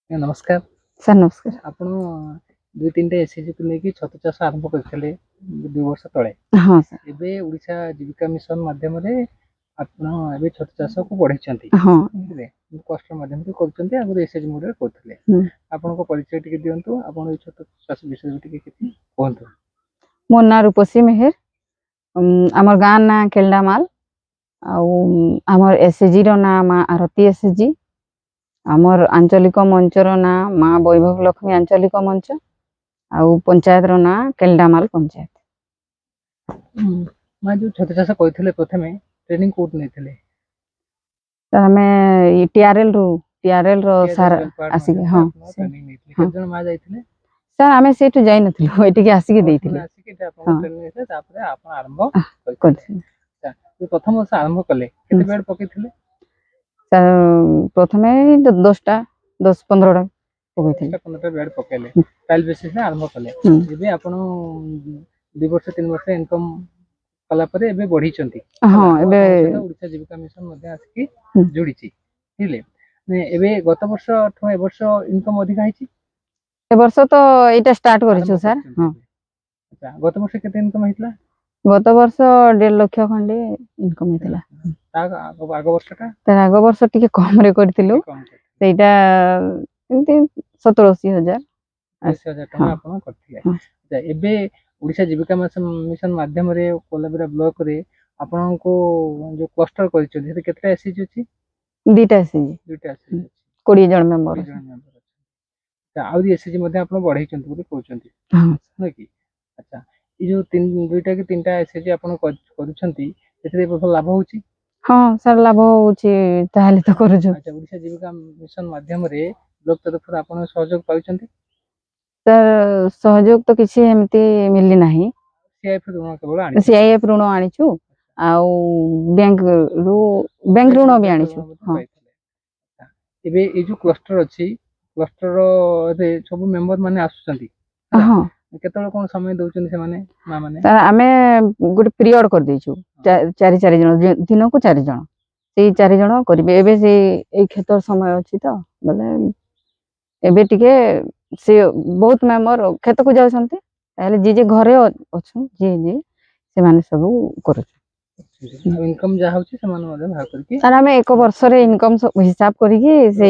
नमस्कार सर नमस्कार। आपण दुई तीन टे एसएचजी को लेकिन छतु चाष आरंभ करते 2 वर्ष तले हाँ सर। एबे ओडिशा जीविका मिशन माध्यम रे आपण एबे छतु चाष को बढ़ाइछंती हाँ। कष्ट माध्यम रे करछंती आगु एसएचजी मोड रे करथले आपण को परिचय टिके दियंतु आपण ए छतु चाष विषय टिके किछि कोहंतु। मोर ना रूपसी मेहर हमर गां ना केलडामाल आमर एसएचजी रो ना मा आरती एसएचजी आमर आंचलिक मंचर ना मा वैभव लक्ष्मी आंचलिक मंच आउ पंचायत रो ना केलडामाल पंचायत। मा जो छतु चाष कइथले प्रथमे ट्रेनिंग कोड नेथले त हमें टीआरएल रो सर आसी हां ट्रेनिंग नेथले केजन मा जाइथले सर हमें सेठु जाई नथिलु एटिके आसी के देइथिले आसी के आपण ट्रेनिंग नेथले तापरे आपण आरंभ करथिले जो प्रथम वर्ष आरंभ कले केते बेड पकेथिले सर प्रथमे 10-15टा पकेथिले 15टा बेड पकेले ट्रायल बेसिस में आरंभ कले एबे आपण 2 वर्ष 3 वर्ष इनकम कला परे एबे बढ़ी चंती हां एबे ओडिशा जीविका मिशन मध्ये आसी जोडीची हिले ने एबे गत वर्ष ठो ए वर्ष इनकम अधिक आइची ए वर्ष तो एटा स्टार्ट करिछु सर। हां अच्छा गत वर्ष केते इनकम हितला गत वर्ष 1.5 लाख खंडे इनकम हितला आग वर्षटा तर आग वर्ष टिके कम रे करथिलु सेटा एंती 70-80 हजार 80 हजार टका आपण करथिले। अच्छा एबे ओडिशा जीविका मिशन माध्यम रे कोलाबिरा ब्लॉक रे आपण को जो क्लस्टर करिछ से केतरा एसएचजी अछि दुटा एसएचजी 20 जन मेंबर अच्छा आ एसएचजी मध्ये आपण बढ़ाइछंती बोली कहउछंती हां न कि अच्छा ई जो दुईटा कि तीनटा एसएचजी आपण करूछंती सेते बहुत लाभ होउची हाँ सर लाभ होउची ताहले तो करूछु। अच्छा ओडिशा जीविका मिशन माध्यम रे ब्लॉक तरफ आपण सहयोग पाउछंती सर सहयोग तो किसी एमती मिलली नाही सीआईएफ ऋण आनिछु आउ बैंक ऋण भी आनिछु। हां एबे ए जो क्लस्टर अछि क्लस्टर रे सब मेंबर माने आसुचंती हां केतळ कोन समय दउचंती से माने मा माने सर हमें गुड पीरियड कर देछु 4 जन दिन को 4 जन से 4 जन करबे एबे से ए खेतर समय अछि तो बोले एबे टिके से बहुत मेंबर खेत को जाउछंती ताले जे घरे अछु जे से माने सब करू इनकम जा होची समान मध्ये भाग करके सर हमें एक वर्ष रे इनकम हिसाब करिके से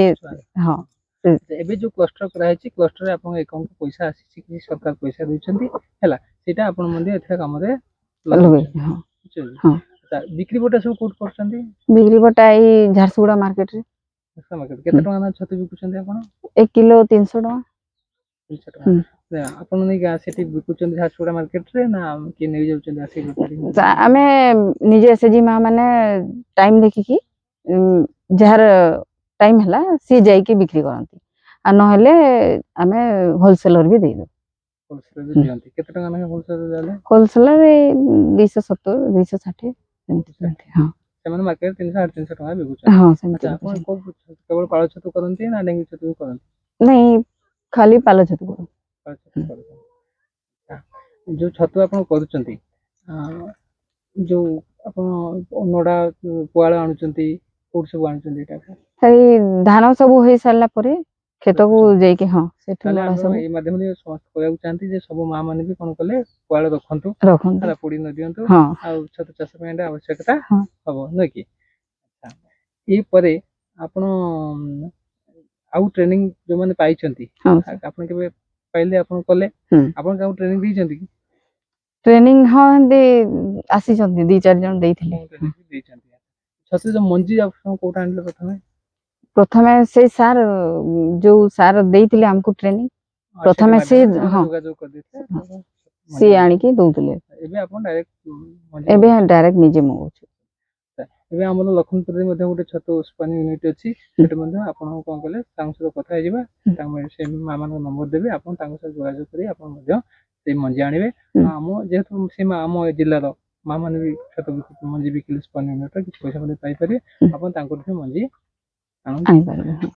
हां एबे जो क्लस्टर कराय छी क्लस्टर रे आपन अकाउंट पैसा आसी कि सरकार पैसा दैछंती हैला सेटा आपन मध्ये एथे काम रे लगै हां हां बिक्री बटा सब कोट करछंती बिक्री बटा ई झारसुगुड़ा मार्केट रे मार्केट केते टका ना छतु बिकुछंती आपन 1 किलो 300 टका 300 टका आपन नै गा सेठी बिकुछंती झारसुगुड़ा मार्केट रे ना कि नै जाउछंती आसी हमें निजे एसएचजी मा माने टाइम देखि कि जहर टाइम हला सी जाई के बिक्री करंती आ न हेले हमें होलसेलर भी दे दो होलसेलर भी दियंती केते टका ना होलसेलर जाले होलसेलर 270 260 एंती हां सेमन मार्केट 300 350 टका बिकुछ हां अच्छा आपन को केवल पाळ छतु करंती ना डेंगी छतु करंती नहीं खाली पाल छतु जो छतु आपन करूचंती जो आपन नोडा पुआळ आणुचंती कोड सब आणुचंती एटा सही धान सब होई सारला परे खेत को जाई के हां सेठु नोडा सब ए माध्यम रे कहया चाहती जे सब मां माने भी कोन कले पुआळ रखंतु हला पुडी न दियंतु आ छतु चाष पेंडा आवश्यकता हबो न कि अच्छा ए परे आपन आउ ट्रेनिंग जो माने पाइचंती आपन के पहिले आपन कले आपन का ट्रेनिंग दी चंती ट्रेनिंग हां दे आसी चंती 2-4 जन देइथिले छतु जो मंजी आपन कोटा आनले प्रथमे से सार जो सार देइथिले हमको ट्रेनिंग प्रथमे से हां जोगाजोग कर देते से आनी के दउतले एबे आपन डायरेक्ट निजे मगुछु एबे हमर लखनपुर रे मध्ये गोटे छतो स्पान यूनिट अछि सेट मध्ये आपन कोन कले तांसो कथा हे जिबा तामे से मामान नंबर देबे आपन तांसो से जोगाजोग करी आपन मध्ये से मंजी आनिबे हमो जेहेतु से हम जिल्ला रो मामान भी छतो मंजी बिकिल स्पान यूनिट किछ पैसा मध्ये पाई पारे आपन तांको से मंजी आनि पारे।